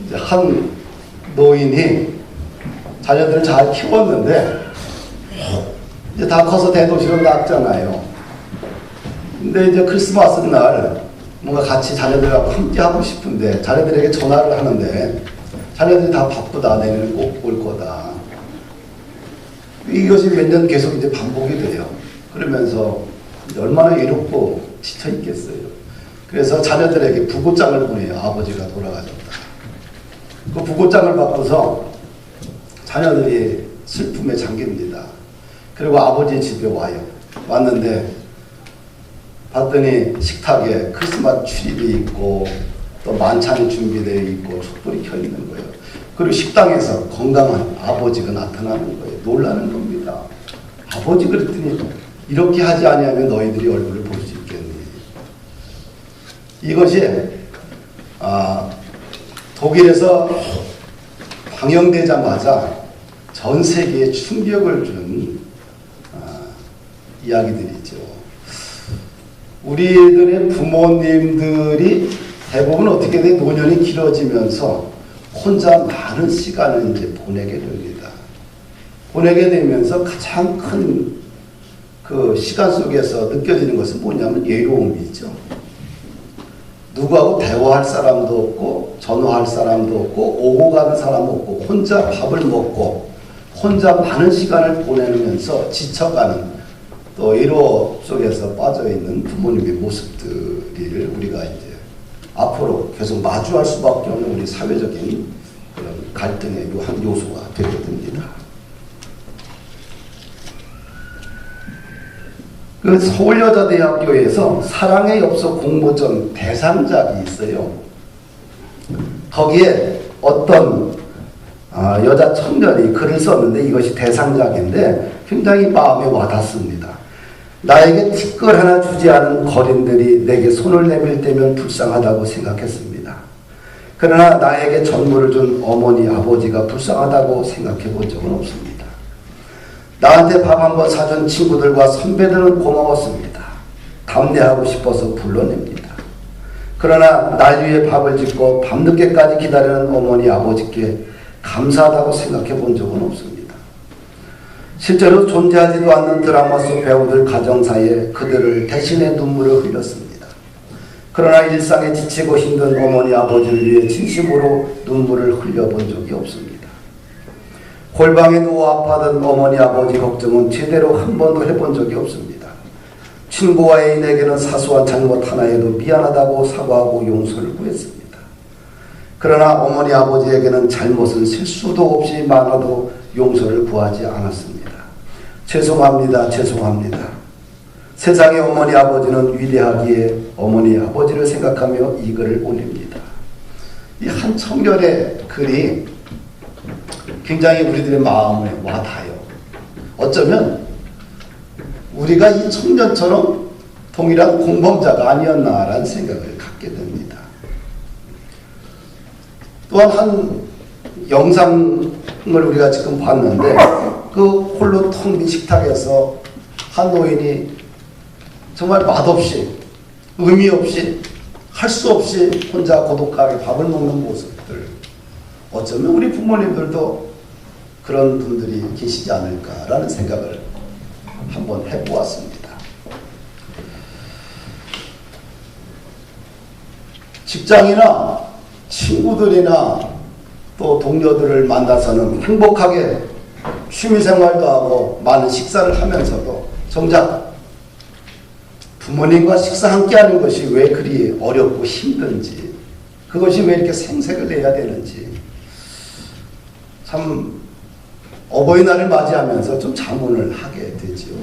이제 한 노인이 자녀들을 잘 키웠는데 이제 다 커서 대도시로 났잖아요. 근데 이제 크리스마스 날 뭔가 같이 자녀들하고 함께 하고 싶은데 자녀들에게 전화를 하는데 자녀들이 다 바쁘다, 내년에 꼭 올 거다. 이것이 몇 년 계속 이제 반복이 돼요. 그러면서 얼마나 외롭고 지쳐 있겠어요. 그래서 자녀들에게 부고장을 보내요. 아버지가 돌아가셨다. 그 부고장을 받고서 자녀들이 슬픔에 잠깁니다. 그리고 아버지 집에 와요. 왔는데 봤더니 식탁에 크리스마스 트리도 있고 또 만찬이 준비되어 있고 촛불이 켜 있는 거예요. 그리고 식당에서 건강한 아버지가 나타나는 거예요. 놀라는 겁니다. 아버지 그랬더니 이렇게 하지 아니하면 너희들이 얼굴을 볼 수 있겠니? 이것이 독일에서 방영되자마자 전 세계에 충격을 준 이야기들이죠. 우리들의 부모님들이 대부분 어떻게 돼? 노년이 길어지면서 혼자 많은 시간을 이제 보내게 됩니다. 보내게 되면서 가장 큰 그 시간 속에서 느껴지는 것은 뭐냐면 외로움이죠. 누구하고 대화할 사람도 없고 전화할 사람도 없고 오고 가는 사람 없고 혼자 밥을 먹고 혼자 많은 시간을 보내면서 지쳐가는 또 외로움 속에서 빠져있는 부모님의 모습들을 우리가 이제 앞으로 계속 마주할 수밖에 없는 우리 사회적인 그런 갈등의 한 요소가 되게 됩니다. 그 서울여자대학교에서 사랑의 엽서 공모전 대상작이 있어요. 거기에 어떤 여자 청년이 글을 썼는데 이것이 대상작인데 굉장히 마음에 와닿습니다. 나에게 티끌 하나 주지 않은 거린들이 내게 손을 내밀 때면 불쌍하다고 생각했습니다. 그러나 나에게 전부를 준 어머니 아버지가 불쌍하다고 생각해 본 적은 없습니다. 나한테 밥 한 번 사준 친구들과 선배들은 고마웠습니다. 답례하고 싶어서 불러냅니다. 그러나 날 위해 밥을 짓고 밤늦게까지 기다리는 어머니 아버지께 감사하다고 생각해 본 적은 없습니다. 실제로 존재하지도 않는 드라마 속 배우들 가정사에 그들을 대신에 눈물을 흘렸습니다. 그러나 일상에 지치고 힘든 어머니 아버지를 위해 진심으로 눈물을 흘려본 적이 없습니다. 골방에 누워 아파하던 어머니 아버지 걱정은 제대로 한 번도 해본 적이 없습니다. 친구와 애인에게는 사소한 잘못 하나에도 미안하다고 사과하고 용서를 구했습니다. 그러나 어머니 아버지에게는 잘못은 실수도 없이 많아도 용서를 구하지 않았습니다. 죄송합니다. 죄송합니다. 세상의 어머니 아버지는 위대하기에 어머니 아버지를 생각하며 이 글을 올립니다. 이 한 청년의 글이 굉장히 우리들의 마음에 와닿아요. 어쩌면 우리가 이 청년처럼 동일한 공범자가 아니었나라는 생각을 갖게 됩니다. 또한 한 영상을 우리가 지금 봤는데 그 홀로 텅 빈 식탁에서 한 노인이 정말 맛없이 의미 없이 할 수 없이 혼자 고독하게 밥을 먹는 모습들, 어쩌면 우리 부모님들도 그런 분들이 계시지 않을까라는 생각을 한번 해보았습니다. 직장이나 친구들이나 또 동료들을 만나서는 행복하게 취미생활도 하고 많은 식사를 하면서도 정작 부모님과 식사 함께하는 것이 왜 그리 어렵고 힘든지, 그것이 왜 이렇게 생색을 내야 되는지 참 어버이날을 맞이하면서 좀 자문을 하게 되지요.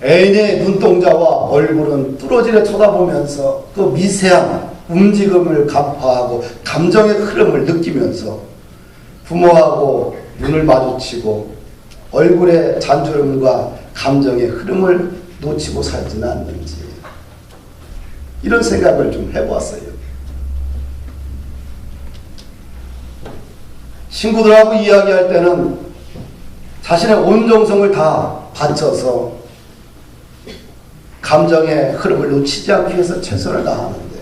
애인의 눈동자와 얼굴은 뚫어지게 쳐다보면서 그 미세한 움직임을 간파하고 감정의 흐름을 느끼면서 부모하고 눈을 마주치고 얼굴의 잔주름과 감정의 흐름을 놓치고 살지는 않는지, 이런 생각을 좀 해보았어요. 친구들하고 이야기할 때는 자신의 온 정성을 다 바쳐서 감정의 흐름을 놓치지 않기 위해서 최선을 다하는데,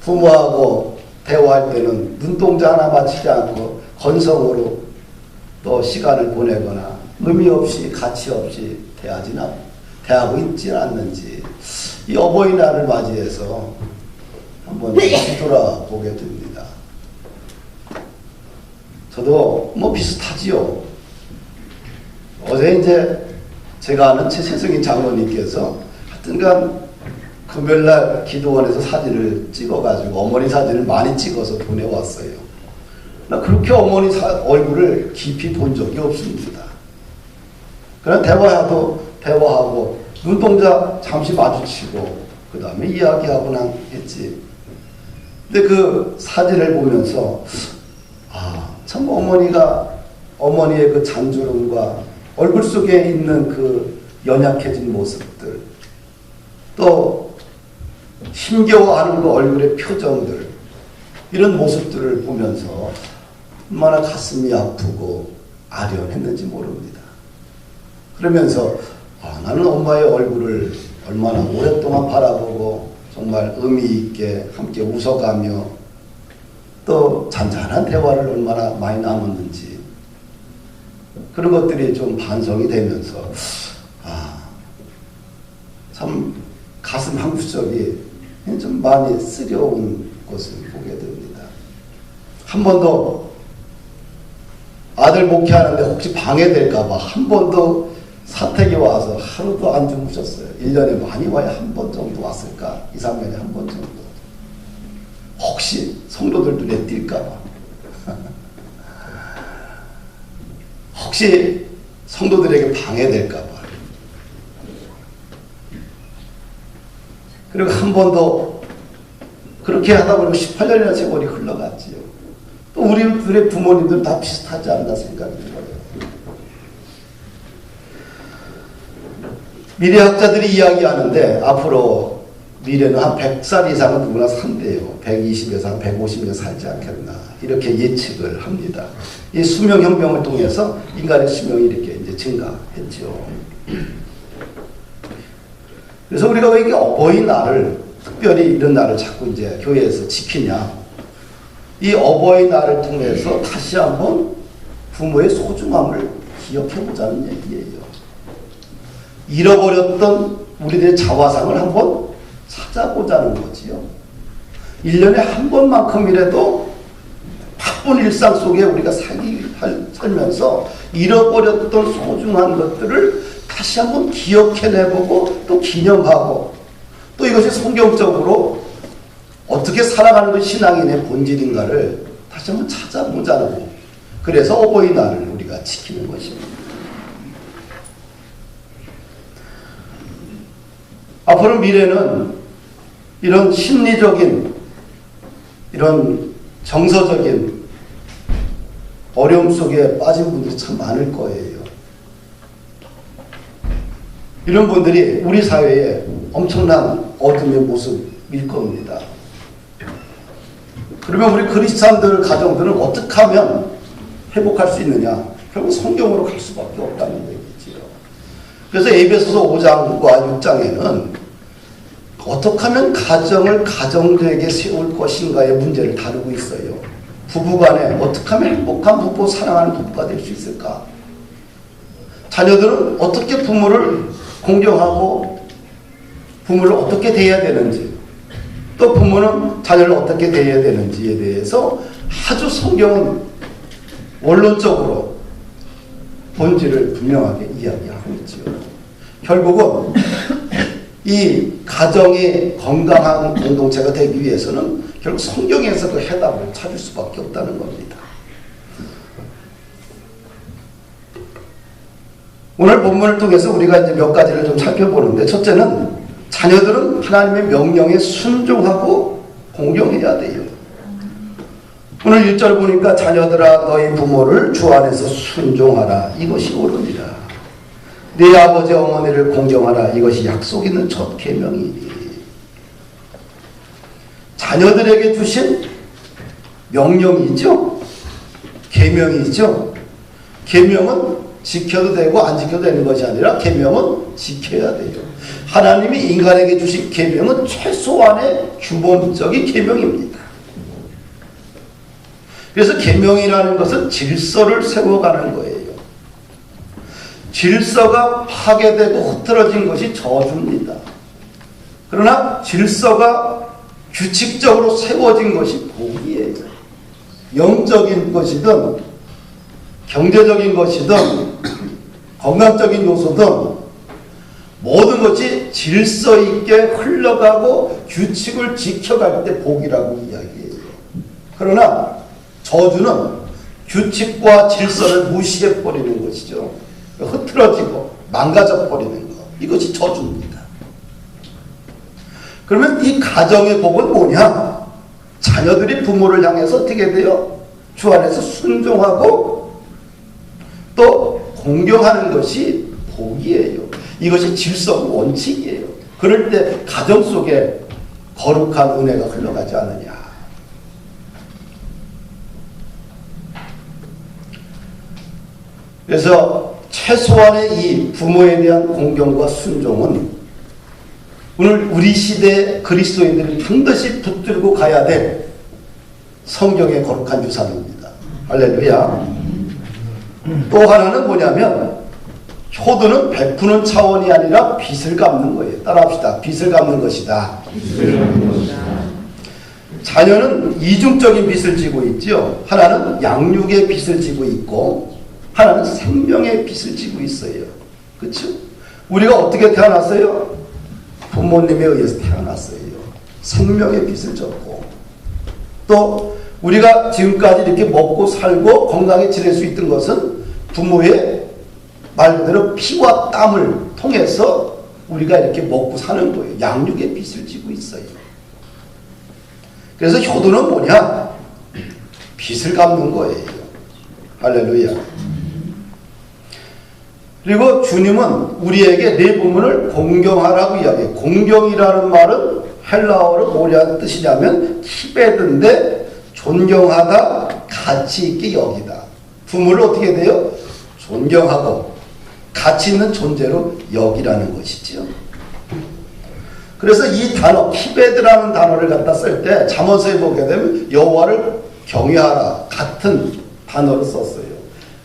부모하고 대화할 때는 눈동자 하나 맞추지 않고 건성으로 또 시간을 보내거나 의미 없이 가치 없이 대하고 있지 않는지 이 어버이날을 맞이해서 한번 뒤돌아보게 됩니다. 저도 뭐 비슷하지요. 어제 이제 제가 아는 최세승인 장로님께서 하여튼간 금요일날 기도원에서 사진을 찍어가지고 어머니 사진을 많이 찍어서 보내왔어요. 나 그렇게 어머니 얼굴을 깊이 본 적이 없습니다. 그냥 대화하고 눈동자 잠시 마주치고 그 다음에 이야기하고나 했지. 근데 그 사진을 보면서 참 어머니의 그 잔주름과 얼굴 속에 있는 그 연약해진 모습들, 또 힘겨워하는 그 얼굴의 표정들, 이런 모습들을 보면서 얼마나 가슴이 아프고 아련했는지 모릅니다. 그러면서 나는 엄마의 얼굴을 얼마나 오랫동안 바라보고 정말 의미 있게 함께 웃어가며 또 잔잔한 대화를 얼마나 많이 나눴는지, 그런 것들이 좀 반성이 되면서 참 가슴 한 구석이 좀 많이 쓰려운 것을 보게 됩니다. 한 번도 아들 목회하는데 혹시 방해될까봐 한 번도 사택에 와서 하루도 안 주무셨어요. 1년에 많이 와야 한 번 정도 왔을까? 2, 3년에 한 번 정도. 혹시 성도들 눈에 띌까봐. 혹시 성도들에게 방해될까봐. 그리고 한 번도 그렇게 하다 보니까 18년이나 세월이 흘러갔지요. 또 우리들의 부모님들 다 비슷하지 않나 생각이 들어요. 미래학자들이 이야기하는데 앞으로 미래는 한 100살 이상은 누구나 산대요. 120에서 한 150년 살지 않겠나 이렇게 예측을 합니다. 이 수명혁명을 통해서 인간의 수명이 이렇게 이제 증가했죠. 그래서 우리가 왜 이게 어버이날을 특별히 이런 날을 자꾸 이제 교회에서 지키냐? 이 어버이날을 통해서 다시 한번 부모의 소중함을 기억해보자는 얘기예요. 잃어버렸던 우리들의 자화상을 한번 찾아보자는 거지요. 1년에 한 번만큼이라도 바쁜 일상 속에 우리가 살면서 잃어버렸던 소중한 것들을 다시 한번 기억해내보고 또 기념하고 또 이것이 성경적으로 어떻게 살아가는 것이 신앙인의 본질인가를 다시 한번 찾아보자는, 그래서 어버이날을 우리가 지키는 것입니다. 앞으로 미래는 이런 심리적인, 이런 정서적인 어려움 속에 빠진 분들이 참 많을 거예요. 이런 분들이 우리 사회에 엄청난 어둠의 모습일 겁니다. 그러면 우리 그리스도인들 가정들은 어떻게 하면 회복할 수 있느냐? 결국 성경으로 갈 수밖에 없다는 얘기지요. 그래서 에베소서 5장과 6장에는 어떻게 하면 가정을 가정되게 세울 것인가의 문제를 다루고 있어요. 부부간에 어떻게 하면 행복한 부부, 사랑하는 부부가 될 수 있을까? 자녀들은 어떻게 부모를 공경하고 부모를 어떻게 대해야 되는지, 또 부모는 자녀를 어떻게 대해야 되는지에 대해서 아주 성경은 원론적으로 본질을 분명하게 이야기하고 있지요. 결국은 이 가정이 건강한 공동체가 되기 위해서는 결국 성경에서 그 해답을 찾을 수밖에 없다는 겁니다. 오늘 본문을 통해서 우리가 이제 몇 가지를 좀 살펴보는데, 첫째는 자녀들은 하나님의 명령에 순종하고 공경해야 돼요. 오늘 1절 보니까 자녀들아 너희 부모를 주 안에서 순종하라 이것이 옳으니라. 네 아버지 어머니를 공경하라 이것이 약속 있는 첫 계명이니. 자녀들에게 주신 명령이죠. 계명이죠. 계명은 지켜도 되고 안 지켜도 되는 것이 아니라 계명은 지켜야 돼요. 하나님이 인간에게 주신 계명은 최소한의 기본적인 계명입니다. 그래서 계명이라는 것은 질서를 세워가는 거예요. 질서가 파괴되고 흐트러진 것이 저주입니다. 그러나 질서가 규칙적으로 세워진 것이 복이에요. 영적인 것이든 경제적인 것이든 건강적인 요소든 모든 것이 질서 있게 흘러가고 규칙을 지켜갈 때 복이라고 이야기해요. 그러나 저주는 규칙과 질서를 무시해버리는 것이죠. 흐트러지고 망가져버리는 것. 이것이 저주입니다. 그러면 이 가정의 복은 뭐냐? 자녀들이 부모를 향해서 어떻게 돼요? 주 안에서 순종하고 또 공경하는 것이 복이에요. 이것이 질서고 원칙이에요. 그럴 때 가정 속에 거룩한 은혜가 흘러가지 않느냐. 그래서 최소한의 이 부모에 대한 공경과 순종은 오늘 우리 시대 그리스도인들이 반드시 붙들고 가야 될 성경의 거룩한 유산입니다. 할렐루야. 또 하나는 뭐냐면 효도는 베푸는 차원이 아니라 빚을 갚는 거예요. 따라합시다. 빚을 갚는 것이다. 자녀는 이중적인 빚을 지고 있죠. 하나는 양육의 빚을 지고 있고 하나는 생명의 빚을 지고 있어요. 그렇죠? 우리가 어떻게 태어났어요? 부모님에 의해서 태어났어요. 생명의 빚을 졌고 또 우리가 지금까지 이렇게 먹고 살고 건강에 지낼 수 있던 것은 부모의 말 그대로 피와 땀을 통해서 우리가 이렇게 먹고 사는 거예요. 양육의 빚을 지고 있어요. 그래서 효도는 뭐냐? 빚을 갚는 거예요. 할렐루야. 그리고 주님은 우리에게 네 부모를 공경하라고 이야기해요. 공경이라는 말은 헬라어로 뭐라는 뜻이냐면 키베드인데 존경하다, 가치 있게 여기다. 부모를 어떻게 돼요? 존경하고 가치 있는 존재로 여기라는 것이죠. 그래서 이 단어 키베드라는 단어를 갖다 쓸 때 잠언서에 보게 되면 여호와를 경외하라 같은 단어를 썼어요.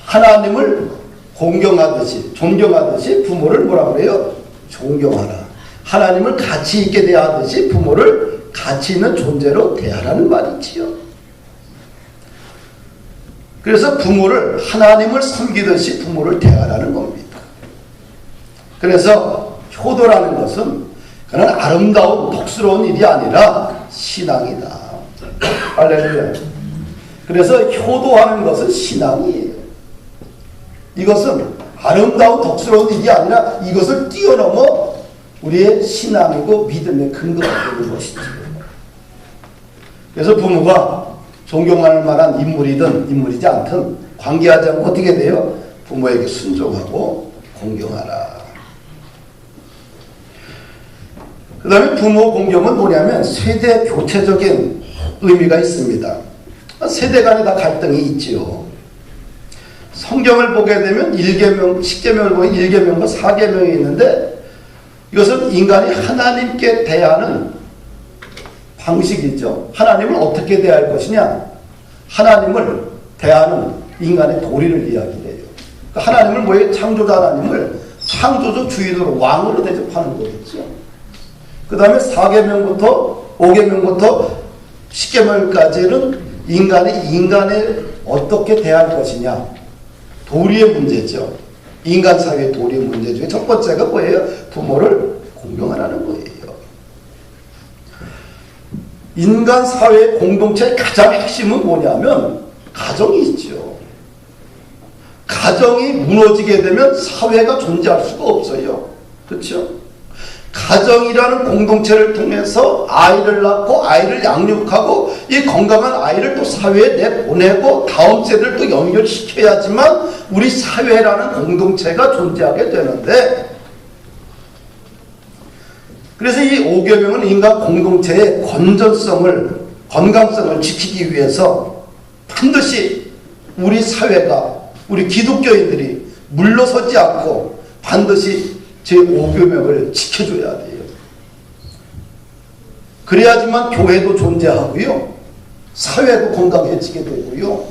하나님을 공경하듯이 존경하듯이 부모를 뭐라 그래요? 존경하라. 하나님을 가치 있게 대하듯이 부모를 가치 있는 존재로 대하라는 말이지요. 그래서 부모를 하나님을 섬기듯이 부모를 대하라는 겁니다. 그래서 효도라는 것은 그는 아름다운 덕스러운 일이 아니라 신앙이다. 할렐루야. 그래서 효도하는 것은 신앙이에요. 이것은 아름다운 덕스러운 일이 아니라 이것을 뛰어넘어 우리의 신앙이고 믿음의 근거가 되는 것이죠. 그래서 부모가 존경할 만한 인물이든 인물이지 않든 관계하지 않고 어떻게 돼요? 부모에게 순종하고 공경하라. 그 다음에 부모 공경은 뭐냐면 세대 교체적인 의미가 있습니다. 세대 간에 다 갈등이 있지요. 성경을 보게 되면 1계명, 10계명을 보면 1계명과 4계명이 있는데 이것은 인간이 하나님께 대하는 방식이죠. 하나님을 어떻게 대할 것이냐? 하나님을 대하는 인간의 도리를 이야기해요. 그러니까 하나님을 뭐예요? 창조자 하나님을 창조주 주인으로 왕으로 대접하는 거겠죠. 그 다음에 4계명부터 5계명부터 10계명까지는 인간을 어떻게 대할 것이냐? 도리의 문제죠. 인간 사회의 도리의 문제 중에 첫 번째가 뭐예요? 부모를 공경하라는 거예요. 인간 사회의 공동체의 가장 핵심은 뭐냐면 가정이 있죠. 가정이 무너지게 되면 사회가 존재할 수가 없어요. 그렇죠? 가정이라는 공동체를 통해서 아이를 낳고 아이를 양육하고 이 건강한 아이를 또 사회에 내보내고 다음 세대를 또 연결시켜야지만 우리 사회라는 공동체가 존재하게 되는데, 그래서 이 5계명은 인간 공동체의 건강성을 지키기 위해서 반드시 우리 사회가, 우리 기독교인들이 물러서지 않고 반드시 제5계명을 지켜줘야 돼요. 그래야지만 교회도 존재하고요. 사회도 건강해지게 되고요.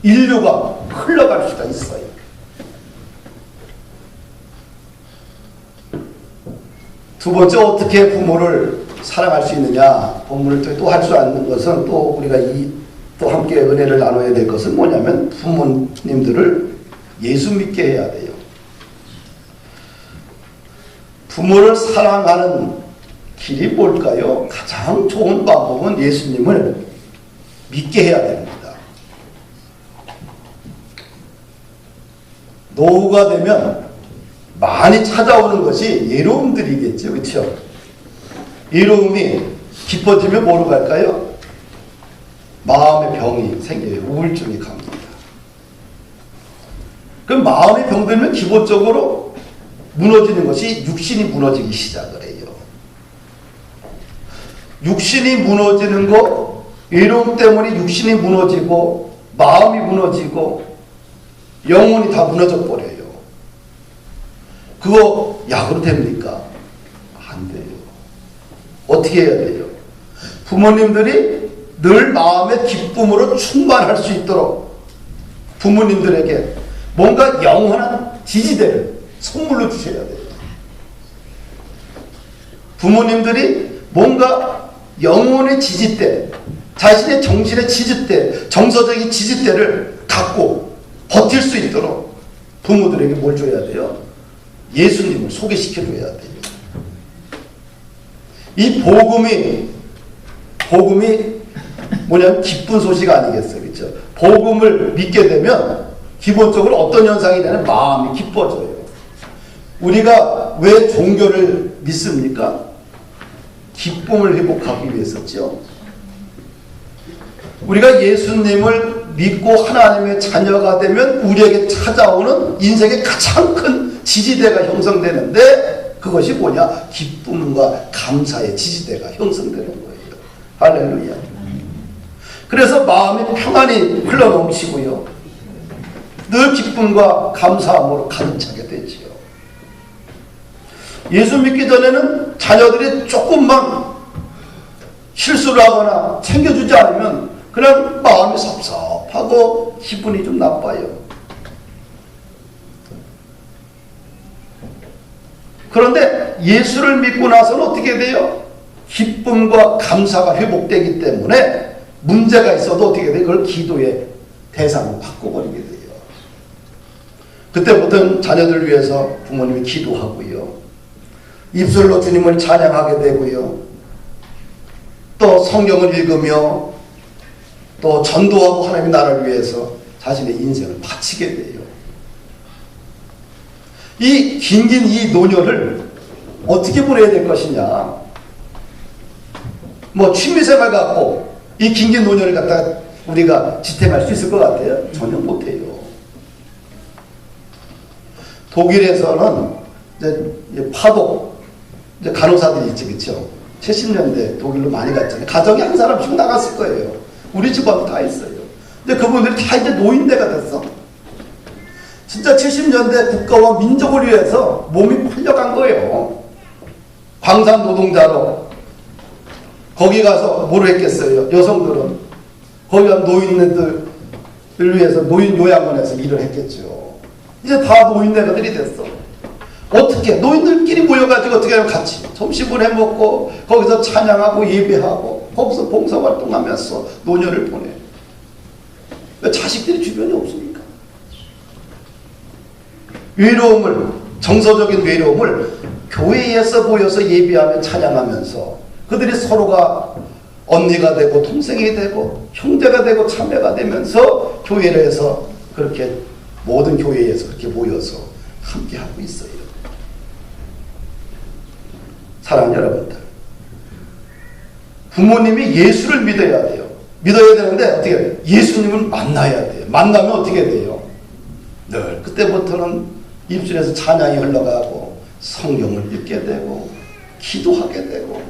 인류가 흘러갈 수가 있어요. 두 번째, 어떻게 부모를 사랑할 수 있느냐. 본문을 통해 또 할 수 있는 것은, 또 우리가 또 함께 은혜를 나눠야 될 것은 뭐냐면 부모님들을 예수 믿게 해야 돼요. 부모를 사랑하는 길이 뭘까요? 가장 좋은 방법은 예수님을 믿게 해야 됩니다. 노후가 되면 많이 찾아오는 것이 예로움들이겠죠. 그렇죠? 예로움이 깊어지면 뭐로 갈까요? 마음의 병이 생겨요. 우울증이 갑니다. 그럼 마음의 병들면 기본적으로 무너지는 것이 육신이 무너지기 시작을 해요. 육신이 무너지는 거, 외로움 때문에 육신이 무너지고 마음이 무너지고 영혼이 다 무너져 버려요. 그거 약으로 됩니까? 안 돼요. 어떻게 해야 돼요? 부모님들이 늘 마음의 기쁨으로 충만할 수 있도록 부모님들에게 뭔가 영원한 지지대를 선물로 주셔야 돼요. 부모님들이 뭔가 영혼의 지지대, 자신의 정신의 지지대, 정서적인 지지대를 갖고 버틸 수 있도록 부모들에게 뭘 줘야 돼요? 예수님을 소개시켜줘야 돼요. 이 복음이 뭐냐면 기쁜 소식 아니겠어요? 그렇죠? 복음을 믿게 되면 기본적으로 어떤 현상이 되냐면 마음이 기뻐져요. 우리가 왜 종교를 믿습니까? 기쁨을 회복하기 위해서죠. 우리가 예수님을 믿고 하나님의 자녀가 되면 우리에게 찾아오는 인생의 가장 큰 지지대가 형성되는데 그것이 뭐냐? 기쁨과 감사의 지지대가 형성되는 거예요. 할렐루야. 그래서 마음의 평안이 흘러넘치고요. 늘 기쁨과 감사함으로 가득 차게 되지요. 예수 믿기 전에는 자녀들이 조금만 실수를 하거나 챙겨주지 않으면 그냥 마음이 섭섭하고 기분이 좀 나빠요. 그런데 예수를 믿고 나서는 어떻게 돼요? 기쁨과 감사가 회복되기 때문에 문제가 있어도 어떻게 돼요? 그걸 기도의 대상으로 바꿔버리게 돼요. 그때부터는 자녀들을 위해서 부모님이 기도하고요. 입술로 주님을 찬양하게 되고요. 또 성경을 읽으며 또 전도하고 하나님의 나라를 위해서 자신의 인생을 바치게 돼요. 이 긴긴 이 노년을 어떻게 보내야 될 것이냐. 뭐 취미생활 갖고 이 긴긴 노년을 갖다가 우리가 지탱할 수 있을 것 같아요? 전혀 못해요. 독일에서는 이제 파독 이제 간호사들이 있지, 그렇죠? 70년대 독일로 많이 갔잖아요. 가정에 한 사람씩 나갔을 거예요. 우리 집안도 다 있어요. 근데 그분들이 다 이제 노인대가 됐어. 진짜 70년대 국가와 민족을 위해서 몸이 팔려간 거예요. 광산 노동자로 거기 가서 뭘 했겠어요? 여성들은 거기 간 노인들을 위해서 노인 요양원에서 일을 했겠죠. 이제 다 노인네가들이 됐어. 어떻게 노인들끼리 모여가지고 어떻게 하면 같이 점심을 해먹고 거기서 찬양하고 예배하고 거기서 봉사활동하면서 노년을 보내. 왜 자식들이 주변에 없습니까? 외로움을, 정서적인 외로움을 교회에서 모여서 예배하며 찬양하면서 그들이 서로가 언니가 되고 동생이 되고 형제가 되고 자매가 되면서 교회에서 그렇게 모든 교회에서 그렇게 모여서 함께 하고 있어요. 사랑하는 여러분들, 부모님이 예수를 믿어야 돼요. 믿어야 되는데 어떻게 해요? 예수님을 만나야 돼요. 만나면 어떻게 돼요? 늘 그때부터는 입술에서 찬양이 흘러가고 성경을 읽게 되고 기도하게 되고,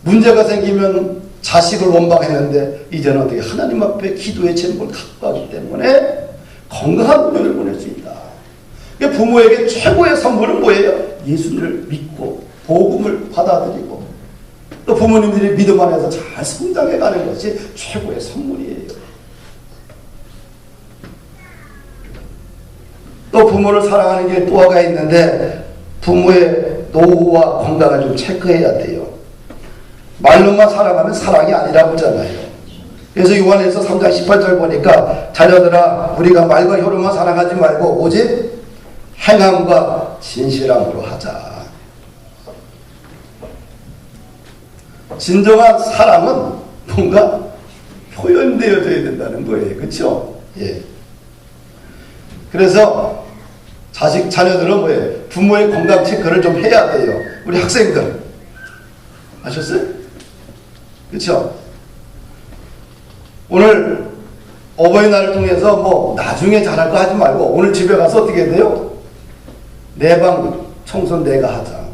문제가 생기면 자식을 원망했는데 이제는 어떻게 하나님 앞에 기도의 제목을 갖고 가기 때문에 건강한 노년을 보낼 수 있다. 부모에게 최고의 선물은 뭐예요? 예수를 믿고 복음을 받아들이고 또 부모님들이 믿음 안에서 잘 성장해 가는 것이 최고의 선물이에요. 또 부모를 사랑하는 게 또 하나 있는데 부모의 노후와 건강을 좀 체크해야 돼요. 말로만 사랑하면 사랑이 아니라고 하잖아요. 그래서 요한에서 3장 18절 보니까 자녀들아 우리가 말과 혀로만 사랑하지 말고 오직 행함과 진실함으로 하자. 진정한 사랑은 뭔가 표현되어져야 된다는 거예요. 그렇죠? 예. 그래서 자녀들은 뭐예요? 부모의 건강 체크를 좀 해야 돼요. 우리 학생들 아셨어요? 그렇죠? 오늘 어버이날을 통해서 뭐 나중에 잘할 거 하지 말고 오늘 집에 가서 어떻게 해야 돼요? 내 방 청소 내가 하자.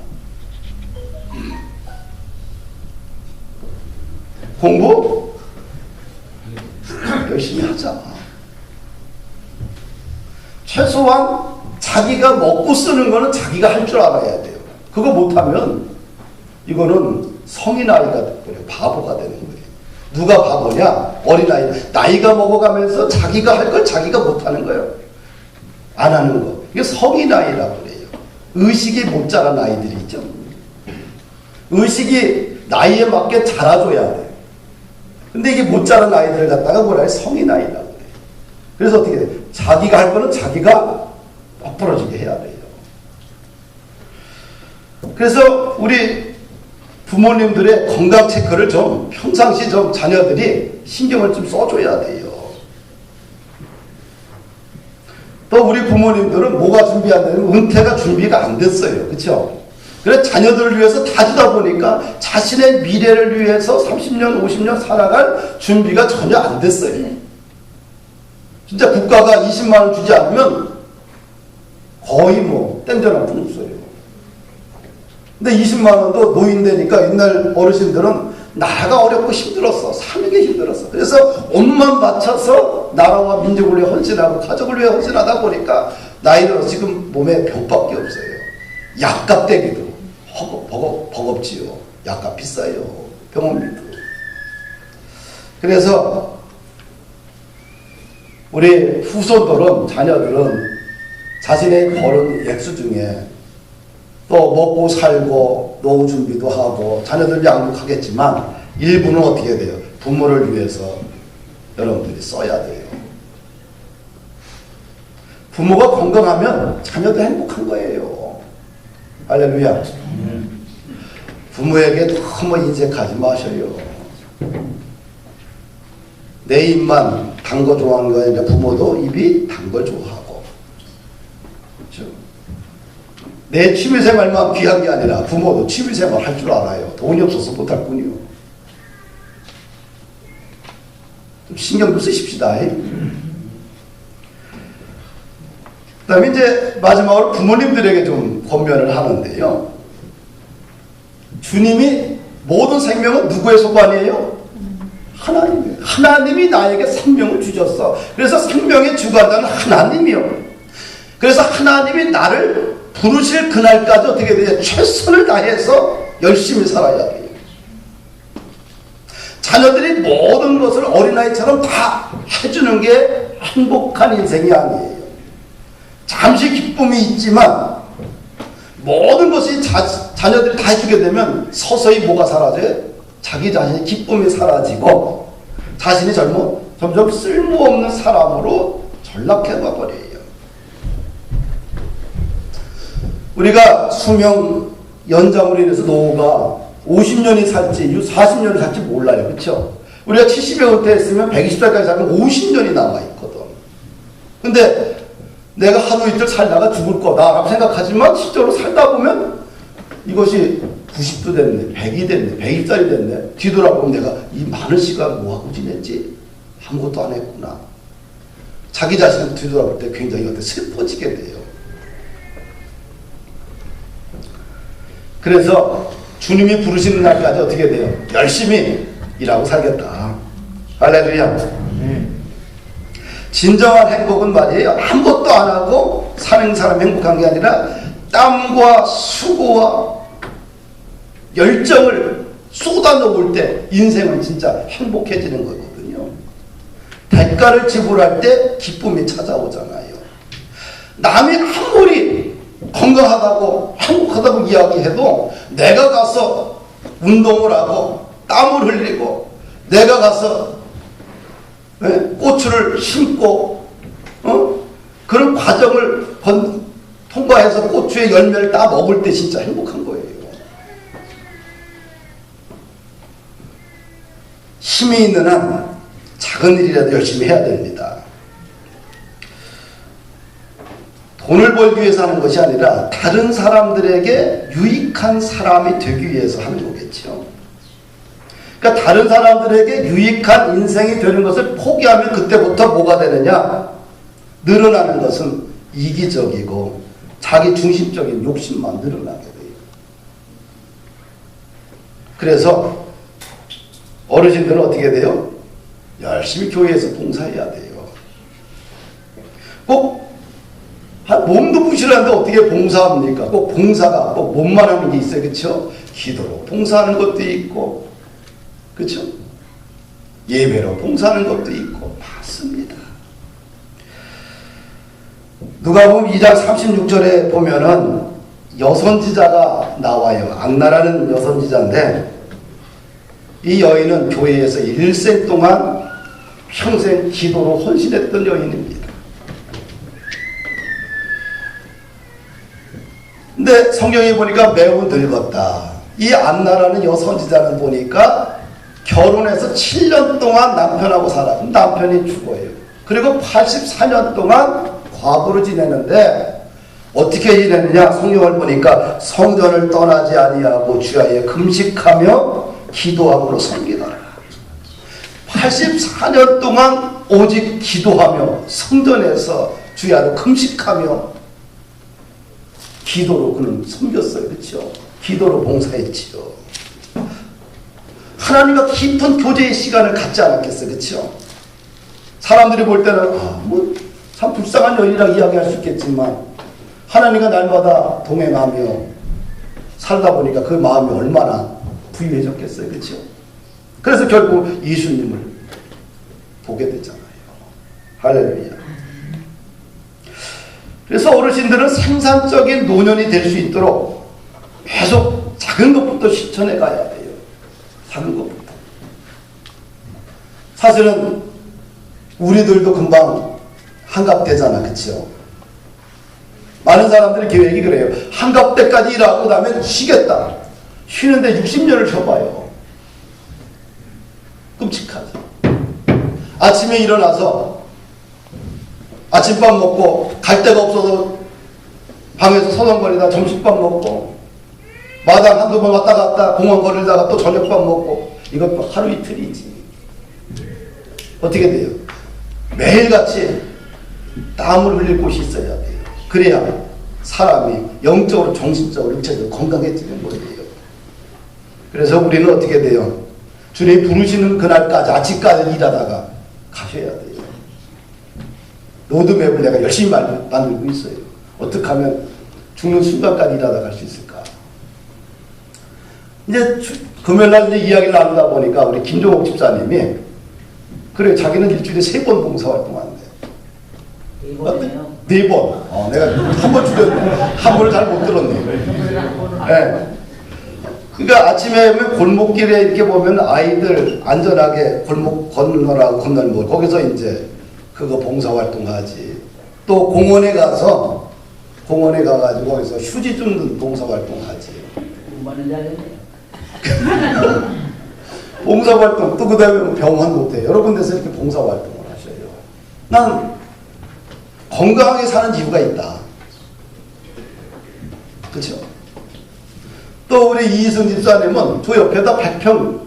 공부 열심히 하자. 최소한 자기가 먹고 쓰는 거는 자기가 할 줄 알아야 돼요. 그거 못하면 이거는 성인아이가 되는 바보가 되는 거예요. 누가 바보냐? 어린아이. 나이가 먹어가면서 자기가 할 걸 자기가 못하는 거예요. 안 하는 거. 이게 성인아이라고 그래요. 의식이 못 자란 아이들이 있죠. 의식이 나이에 맞게 자라줘야 돼. 근데 이게 못 자란 아이들을 갖다가 뭐라 해? 성인아이라고 그래요. 그래서 어떻게 돼? 자기가 할 거는 자기가 멋부러지게 해야 돼요. 그래서 우리 부모님들의 건강 체크를 좀 평상시 좀 자녀들이 신경을 좀 써줘야 돼요. 또 우리 부모님들은 뭐가 준비 안 되면 은퇴가 준비가 안 됐어요. 그렇죠? 그래서 자녀들을 위해서 다 주다 보니까 자신의 미래를 위해서 30년, 50년 살아갈 준비가 전혀 안 됐어요. 진짜 국가가 20만 원 주지 않으면 거의 뭐 땡전한 분 없어요. 근데 20만 원도 노인되니까 옛날 어르신들은 나라가 어렵고 힘들었어. 사는 게 힘들었어. 그래서 옷만 바쳐서 나라와 민족을 위해 헌신하고 가족을 위해 헌신하다 보니까 나이 들어서 지금 몸에 병밖에 없어요. 약값 대기도 버겁지요. 약값 비싸요. 병원비도. 그래서 우리 후손들은, 자녀들은 자신의 벌은 액수 중에 또 먹고 살고 노후 준비도 하고 자녀들 양육하겠지만 일부는 어떻게 돼요? 부모를 위해서 여러분들이 써야 돼요. 부모가 건강하면 자녀도 행복한 거예요. 할렐루야. 부모에게 너무 인색하지 마셔요. 내 입만 단 거 좋아하는 거 아니라 부모도 입이 단 걸 좋아하고. 그렇죠? 내 취미생활만 귀한 게 아니라 부모도 취미생활 할 줄 알아요. 돈이 없어서 못할 뿐이요. 좀 신경도 쓰십시다. 그 다음에 이제 마지막으로 부모님들에게 좀 권면을 하는데요. 주님이 모든 생명은 누구의 소관이에요? 하나님이에요. 하나님이 나에게 생명을 주셨어. 그래서 생명의 주관자는 하나님이요. 그래서 하나님이 나를 부르실 그날까지 어떻게 되냐? 최선을 다해서 열심히 살아야 돼요. 자녀들이 모든 것을 어린아이처럼 다 해주는 게 행복한 인생이 아니에요. 잠시 기쁨이 있지만 모든 것이 자녀들이 다 해주게 되면 서서히 뭐가 사라져요? 자기 자신의 기쁨이 사라지고 자신이 점점 쓸모없는 사람으로 전락해가 버려요. 우리가 수명 연장으로 인해서 노후가 50년이 살지 40년이 살지 몰라요. 그렇죠? 우리가 70에 은퇴했으면 120살까지 살면 50년이 남아있거든. 근데 내가 하루 이틀 살다가 죽을 거다라고 생각하지만 실제로 살다 보면 이것이 90도 됐네, 100이 됐네, 100일살이 됐네. 뒤돌아보면 내가 이 많은 시간 뭐하고 지냈지? 아무것도 안 했구나. 자기 자신을 뒤돌아볼 때 굉장히 어때 슬퍼지게 돼요. 그래서 주님이 부르시는 날까지 어떻게 돼요? 열심히 일하고 살겠다. 할렐루야. 진정한 행복은 말이에요. 아무것도 안 하고 사는 사람이 행복한 게 아니라 땀과 수고와 열정을 쏟아놓을 때 인생은 진짜 행복해지는 거거든요. 대가를 지불할 때 기쁨이 찾아오잖아요. 남이 아무리 건강하다고 행복하다고 이야기해도 내가 가서 운동을 하고 땀을 흘리고 내가 가서 고추를 심고 그런 과정을 통과해서 고추의 열매를 따 먹을 때 진짜 행복한 거예요. 힘이 있는 한 작은 일이라도 열심히 해야 됩니다. 돈을 벌기 위해서 하는 것이 아니라 다른 사람들에게 유익한 사람이 되기 위해서 하는 거겠죠. 그러니까 다른 사람들에게 유익한 인생이 되는 것을 포기하면 그때부터 뭐가 되느냐? 늘어나는 것은 이기적이고 자기 중심적인 욕심만 늘어나게 돼요. 그래서 어르신들은 어떻게 돼요? 열심히 교회에서 봉사해야 돼요. 꼭 몸도 부실한데 어떻게 봉사합니까? 꼭 봉사가 꼭 몸만 하는 게 있어요. 그렇죠? 기도로 봉사하는 것도 있고 그렇죠? 예배로 봉사하는 것도 있고 많습니다. 누가복음 2장 36절에 보면은 여선지자가 나와요. 악나라는 여선지자인데 이 여인은 교회에서 일생 동안 평생 기도로 헌신했던 여인입니다. 근데 성경에 보니까 매우 늙었다. 이 안나라는 여선지자는 보니까 결혼해서 7년 동안 남편하고 살아. 남편이 죽어요. 그리고 84년 동안 과부로 지내는데 어떻게 지내느냐? 성경을 보니까 성전을 떠나지 아니하고 주야에 금식하며 기도함으로 섬기더라. 84년 동안 오직 기도하며 성전에서 주야로 금식하며 기도로 그는 섬겼어요. 그렇죠? 기도로 봉사했지요. 하나님과 깊은 교제의 시간을 갖지 않았겠어요. 그렇죠? 사람들이 볼 때는 참 불쌍한 여인이라고 이야기할 수 있겠지만 하나님과 날마다 동행하며 살다 보니까 그 마음이 얼마나 부유해졌겠어요. 그렇죠? 그래서 결국 예수님을 보게 되잖아요. 할렐루야. 그래서 어르신들은 생산적인 노년이 될 수 있도록 계속 작은 것부터 실천해 가야 돼요. 작은 것부터. 사실은 우리들도 금방 한갑되잖아. 그렇죠? 많은 사람들이 계획이 그래요. 한갑 때까지 일하고 나면 쉬겠다. 쉬는데 60년을 쉬어봐요. 끔찍하죠. 아침에 일어나서 아침밥 먹고 갈 데가 없어서 방에서 서성거리다 점심밥 먹고 마당 한두 번 왔다 갔다 공원 거리다가 또 저녁밥 먹고 이것도 하루 이틀이지. 어떻게 돼요? 매일같이 땀을 흘릴 곳이 있어야 돼요. 그래야 사람이 영적으로 정신적으로 육체적으로 건강해지는 거예요. 그래서 우리는 어떻게 돼요? 주님이 부르시는 그날까지 아침까지 일하다가 가셔야 돼요. 로드맵을 내가 열심히 만들고 있어요. 어떻게 하면 죽는 순간까지 일하다 갈 수 있을까? 이제 금요일날 이제 이야기를 나누다 보니까 우리 김종옥 집사님이 그래 자기는 일주일에 3번 봉사활동한대. 4번. 내가 한 번 줄였네. 한 번을 잘 못 들었네. 네. 그러니까 아침에 골목길에 이렇게 보면 아이들 안전하게 골목 건너는 거 거기서 이제 그거 봉사활동 하지. 또 공원에 가가지고 거기서 휴지 줍는 봉사활동 하지. 봉사활동 또 그 다음에 병원 못해. 여러 군데서 이렇게 봉사활동을 하셔요. 난 건강하게 사는 이유가 있다. 그렇죠? 또 우리 이희승 집사님은 저 옆에다 100평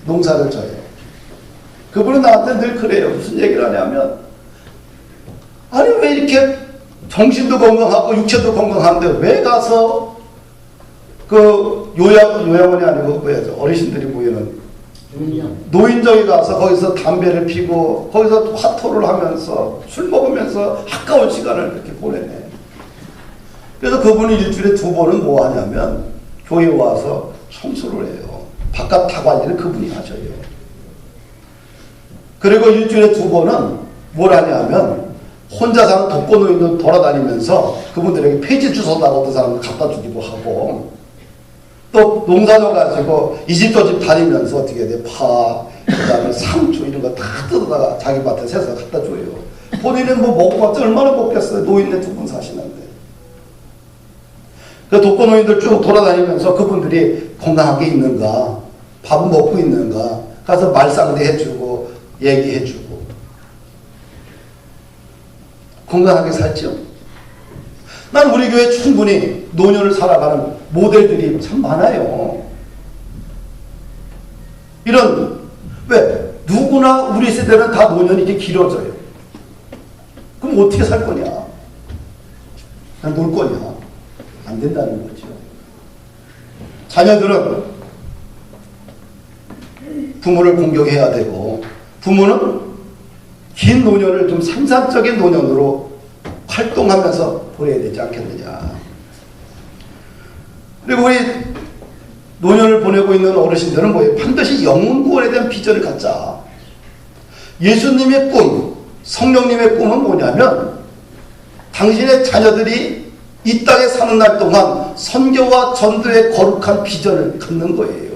농사를 져요. 그분은 나한테 늘 그래요. 무슨 얘기를 하냐면 아니 왜 이렇게 정신도 건강하고 육체도 건강한데 왜 가서 그 요양원이 아니고 뭐야죠? 어르신들이 모이는 노인정에 가서 거기서 담배를 피고 거기서 화토를 하면서 술 먹으면서 아까운 시간을 그렇게 보내네. 그래서 그분이 일주일에 2번은 뭐 하냐면 교회 와서 청소를 해요. 바깥 다 관리를 그분이 하셔요. 그리고 일주일에 2번은 뭘 하냐면 혼자 사는 독거노인들 돌아다니면서 그분들에게 폐지 주워다가 어떤 사람은 갖다 주기도 하고, 또 농사져 가지고 이 집 저 집 다니면서 어떻게 해야 돼? 파, 그다음에 상추 이런 거 다 뜯어다가 자기 밭에 새서 갖다 줘요. 본인은 뭐 먹어봤자 얼마나 먹겠어요. 노인네 2분 사시는데. 그 독거노인들 쭉 돌아다니면서 그분들이 건강하게 있는가, 밥은 먹고 있는가 가서 말상대 해주고 얘기해주고 건강하게 살죠. 난 우리 교회 충분히 노년을 살아가는 모델들이 참 많아요. 이런, 왜? 누구나 우리 세대는 다 노년이 이렇게 길어져요. 그럼 어떻게 살 거냐? 그냥 놀 거냐? 안 된다는 거죠. 자녀들은 부모를 공경해야 되고, 부모는 긴 노년을 좀 생산적인 노년으로 활동하면서 보내야 되지 않겠느냐. 그리고 우리 노년을 보내고 있는 어르신들은 뭐예요? 반드시 영혼 구원에 대한 비전을 갖자. 예수님의 꿈, 성령님의 꿈은 뭐냐면 당신의 자녀들이 이 땅에 사는 날 동안 선교와 전도의 거룩한 비전을 갖는 거예요.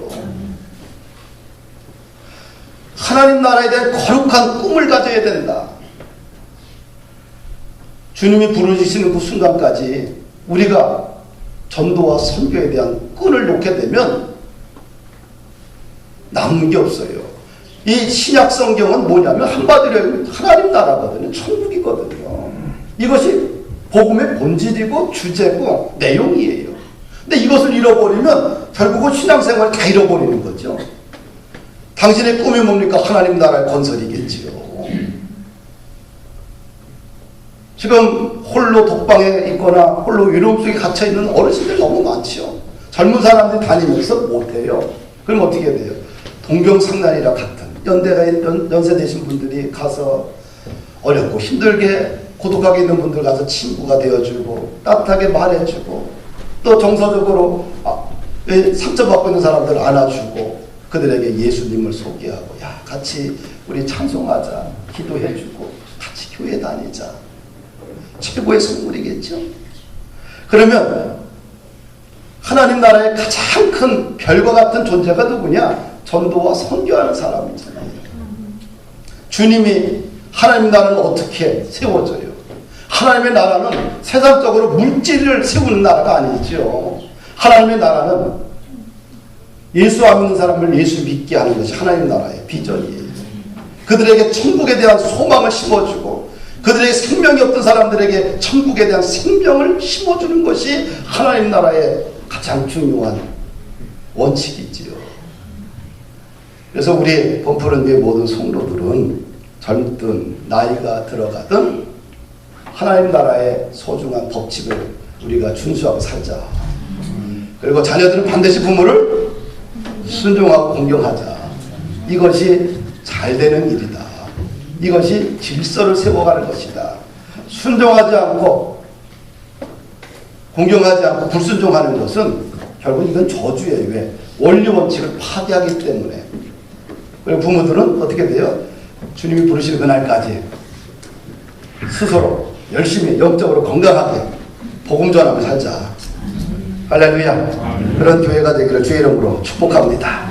하나님 나라에 대한 거룩한 꿈을 가져야 된다. 주님이 부르시는 그 순간까지 우리가 전도와 선교에 대한 끈을 놓게 되면 남는 게 없어요. 이 신약 성경은 뭐냐면 한마디로 하나님 나라거든요. 천국이거든요. 이것이 복음의 본질이고 주제고 내용이에요. 근데 이것을 잃어버리면 결국은 신앙생활을 다 잃어버리는 거죠. 당신의 꿈이 뭡니까? 하나님 나라의 건설이겠지요. 지금 홀로 독방에 있거나 홀로 외로움 속에 갇혀있는 어르신들 너무 많죠. 젊은 사람들이 다니면서 못해요. 그럼 어떻게 해야 돼요? 동병상련이라 같은 연세 되신 분들이 가서 어렵고 힘들게 고독하게 있는 분들 가서 친구가 되어주고 따뜻하게 말해주고, 또 정서적으로 상처받고 있는 사람들 안아주고 그들에게 예수님을 소개하고, 야 같이 우리 찬송하자, 기도해주고 같이 교회 다니자. 최고의 선물이겠죠. 그러면 하나님 나라의 가장 큰 별과 같은 존재가 누구냐? 전도와 선교하는 사람이잖아요. 주님이 하나님 나라는 어떻게 세워져요? 하나님의 나라는 세상적으로 물질을 세우는 나라가 아니죠. 하나님의 나라는 예수 안 믿는 사람을 예수 믿게 하는 것이 하나님 나라의 비전이에요. 그들에게 천국에 대한 소망을 심어주고, 그들에게 생명이 없던 사람들에게 천국에 대한 생명을 심어주는 것이 하나님 나라의 가장 중요한 원칙이지요. 그래서 우리 범프런교의 모든 성도들은 젊든 나이가 들어가든 하나님 나라의 소중한 법칙을 우리가 준수하고 살자. 그리고 자녀들은 반드시 부모를 순종하고 공경하자. 이것이 잘 되는 일이다. 이것이 질서를 세워가는 것이다. 순종하지 않고 공경하지 않고 불순종하는 것은 결국 이건 저주예요. 왜? 원리 원칙을 파괴하기 때문에. 그리고 부모들은 어떻게 돼요? 주님이 부르시는 그날까지 스스로 열심히 영적으로 건강하게 복음 전하며 살자. 할렐루야. 그런 교회가 되기를 주의 이름으로 축복합니다.